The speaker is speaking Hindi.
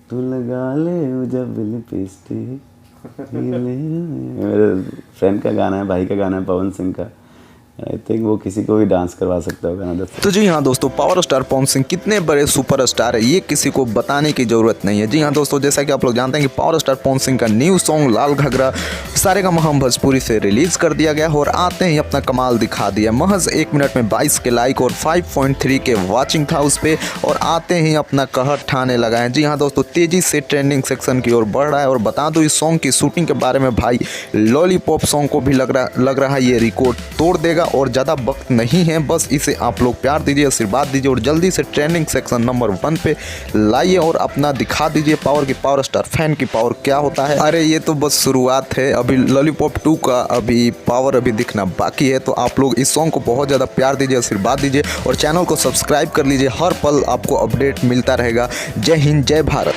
तू लगा ले जब लिपस्टिक, मेरे फ्रेंड का गाना है, भाई का गाना है, पवन सिंह का। आई थिंक वो किसी को भी डांस करवा सकता होगा ना। तो जी हाँ दोस्तों, पावर स्टार पवन सिंह कितने बड़े सुपरस्टार है ये किसी को बताने की ज़रूरत नहीं है। जी हाँ दोस्तों, जैसा कि आप लोग जानते हैं कि पावर स्टार पवन सिंह का न्यू सॉन्ग लाल घाघरा सारेगामा हम भोजपुरी से रिलीज़ कर दिया गया और आते ही अपना कमाल दिखा दिया। महज 1 मिनट में 22 के लाइक और 5.3 के वॉचिंग था उस पर, और आते ही अपना कहर ठाने लगा है। जी हाँ दोस्तों, तेज़ी से ट्रेंडिंग सेक्शन की ओर बढ़ रहा है। और बता दो इस सॉन्ग की शूटिंग के बारे में, भाई लॉलीपॉप सॉन्ग को भी लग रहा है ये रिकॉर्ड तोड़ देगा। और ज़्यादा वक्त नहीं है, बस इसे आप लोग प्यार दीजिए, आशीर्वाद दीजिए और जल्दी से ट्रेंडिंग सेक्शन नंबर 1 पे लाइए और अपना दिखा दीजिए पावर स्टार फैन की पावर क्या होता है। अरे ये तो बस शुरुआत है, अभी लॉलीपॉप 2 का अभी पावर अभी दिखना बाकी है। तो आप लोग इस सॉन्ग को बहुत ज़्यादा प्यार दीजिए, आशीर्वाद दीजिए और चैनल को सब्सक्राइब कर लीजिए। हर पल आपको अपडेट मिलता रहेगा। जय हिंद, जय भारत।